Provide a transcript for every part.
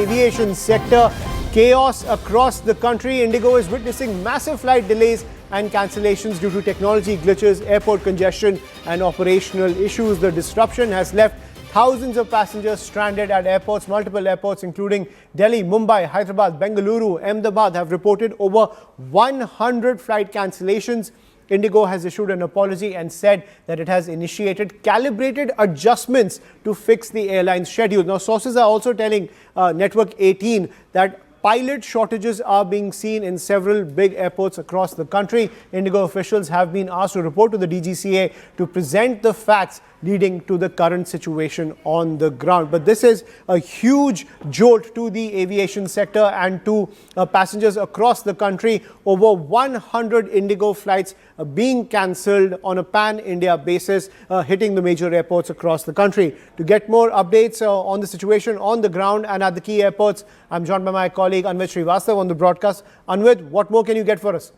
aviation sector. Chaos across the country. IndiGo is witnessing massive flight delays and cancellations due to technology glitches, airport congestion and operational issues. The disruption has left thousands of passengers stranded at airports. Multiple airports including Delhi, Mumbai, Hyderabad, Bengaluru, Ahmedabad have reported over 100 flight cancellations. IndiGo has issued an apology and said that it has initiated calibrated adjustments to fix the airline's schedule. Now, sources are also telling Network 18 that pilot shortages are being seen in several big airports across the country. IndiGo officials have been asked to report to the DGCA to present the facts leading to the current situation on the ground. But this is a huge jolt to the aviation sector and to passengers across the country. Over 100 IndiGo flights being cancelled on a pan-India basis, hitting the major airports across the country. To get more updates on the situation on the ground and at the key airports, I'm joined by my colleague Anvit Srivastav on the broadcast. Anvit, what more can you get for us?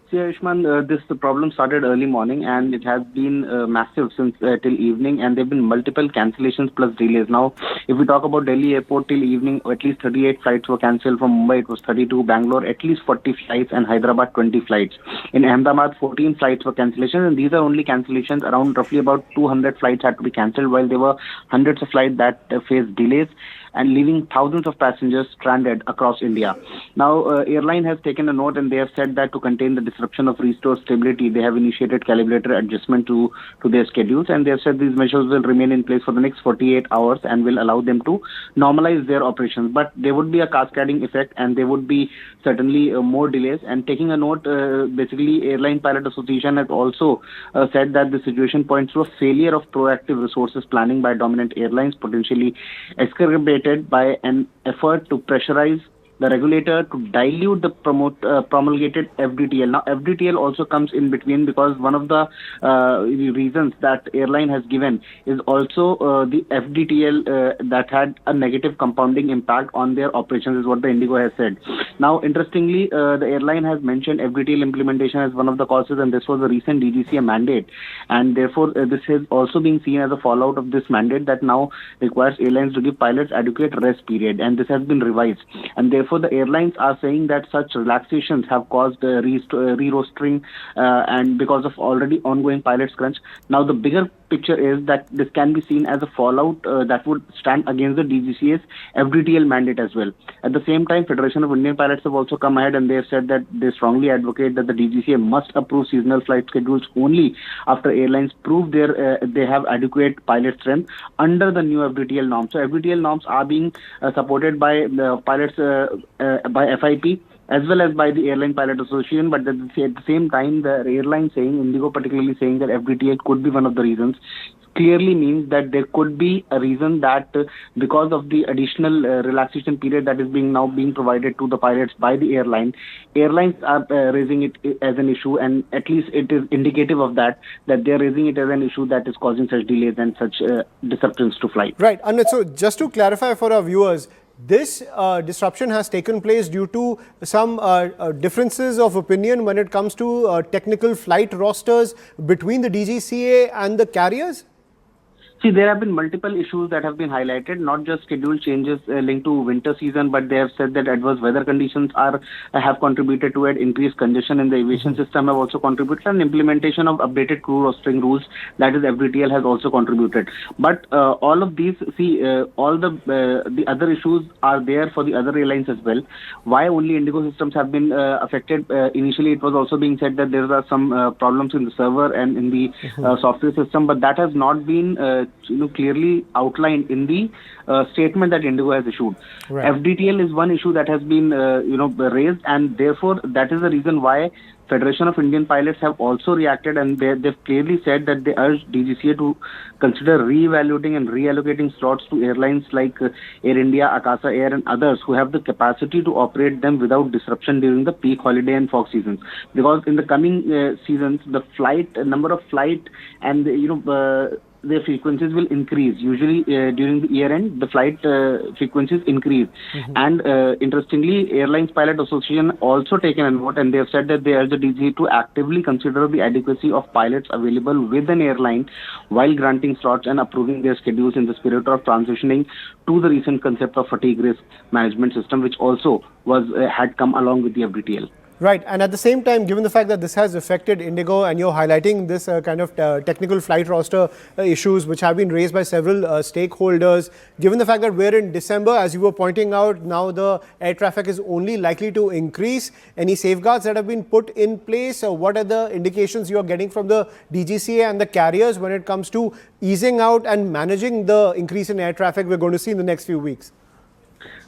See, Ayushman, the problem started early morning and it has been massive since till evening, and there have been multiple cancellations plus delays. Now, if we talk about Delhi airport, till evening, at least 38 flights were cancelled. From Mumbai, it was 32. Bangalore, at least 40 flights, and Hyderabad, 20 flights. In Ahmedabad, 14 flights were cancellations, and these are only cancellations. Around roughly about 200 flights had to be cancelled, while there were hundreds of flights that faced delays and leaving thousands of passengers stranded across India. Now, airline has taken a note and they have said that to contain the disruption of restore stability, they have initiated calibrated adjustment to their schedules, and they have said these measures will remain in place for the next 48 hours and will allow them to normalize their operations. But there would be a cascading effect and there would be certainly more delays. And taking a note, basically, Airline Pilot Association has also said that the situation points to a failure of proactive resources planning by dominant airlines, potentially exacerbated by an effort to pressurize the regulator to dilute the promulgated FDTL. Now, FDTL also comes in between because one of the reasons that airline has given is also the FDTL that had a negative compounding impact on their operations, is what the IndiGo has said. Now, interestingly, the airline has mentioned FDTL implementation as one of the causes, and this was a recent DGCA mandate. And therefore, this is also being seen as a fallout of this mandate that now requires airlines to give pilots adequate rest period, and this has been revised. And therefore, the airlines are saying that such relaxations have caused re-rostering and because of already ongoing pilots crunch. Now, the bigger picture is that this can be seen as a fallout that would stand against the DGCA's FDTL mandate as well. At the same time, Federation of Indian Pilots have also come ahead and they have said that they strongly advocate that the DGCA must approve seasonal flight schedules only after airlines prove they have adequate pilot strength under the new FDTL norms. So FDTL norms are being supported by the pilots by FIP as well as by the Airline Pilot Association, but at the same time, the airline saying, IndiGo particularly saying that FDTL could be one of the reasons, clearly means that there could be a reason that because of the additional relaxation period that is now being provided to the pilots by the airlines are raising it as an issue, and at least it is indicative of that they are raising it as an issue that is causing such delays and such disruptions to flight. Right, and so just to clarify for our viewers, this disruption has taken place due to some differences of opinion when it comes to technical flight rosters between the DGCA and the carriers? See, there have been multiple issues that have been highlighted, not just schedule changes linked to winter season, but they have said that adverse weather conditions have contributed to it, increased congestion in the aviation system have also contributed, and implementation of updated crew rostering rules, that is FDTL, has also contributed. But all of these, all the other issues are there for the other airlines as well. Why only IndiGo systems have been affected? Initially, it was also being said that there are some problems in the server and in the software system, but that has not been clearly outlined in the statement that IndiGo has issued. Right. FDTL is one issue that has been raised, and therefore that is the reason why Federation of Indian Pilots have also reacted, and they've clearly said that they urge DGCA to consider re-evaluating and reallocating slots to airlines like Air India, Akasa Air and others who have the capacity to operate them without disruption during the peak holiday and fog seasons. Because in the coming seasons, the number of flight and their frequencies will increase. Usually during the year end, the flight frequencies increase. And interestingly, Airlines Pilot Association also taken a note, and they have said that they urge the DGCA to actively consider the adequacy of pilots available with an airline while granting slots and approving their schedules in the spirit of transitioning to the recent concept of fatigue risk management system, which also had come along with the FDTL. Right, and at the same time, given the fact that this has affected IndiGo, and you're highlighting this kind of technical flight roster issues which have been raised by several stakeholders, given the fact that we're in December, as you were pointing out, now the air traffic is only likely to increase. Any safeguards that have been put in place? What are the indications you are getting from the DGCA and the carriers when it comes to easing out and managing the increase in air traffic we're going to see in the next few weeks?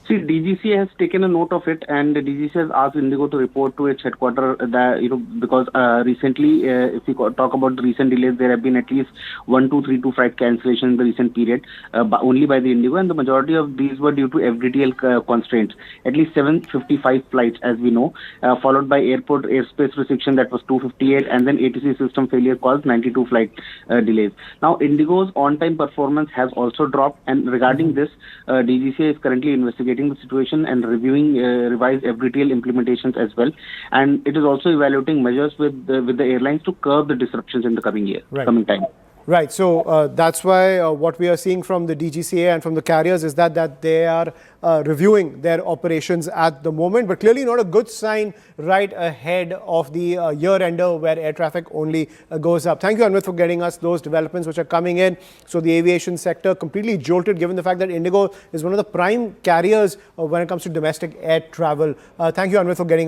See, DGCA has taken a note of it, and the DGCA has asked IndiGo to report to its headquarters that, because recently, if we talk about the recent delays, there have been at least 1, 2, 3, 2 flight cancellations in the recent period, only by the IndiGo, and the majority of these were due to FDTL constraints. At least 755 flights, as we know, followed by airport airspace restriction, that was 258, and then ATC system failure caused 92 flight delays. Now, IndiGo's on-time performance has also dropped, and regarding this, DGCA is currently investigating the situation and reviewing revised FDTL implementations as well, and it is also evaluating measures with the airlines to curb the disruptions in the coming time. Right. So that's why what we are seeing from the DGCA and from the carriers is that they are reviewing their operations at the moment, but clearly not a good sign right ahead of the year-ender where air traffic only goes up. Thank you, Anvit, for getting us those developments which are coming in. So the aviation sector completely jolted given the fact that IndiGo is one of the prime carriers when it comes to domestic air travel. Thank you, Anvit, for getting us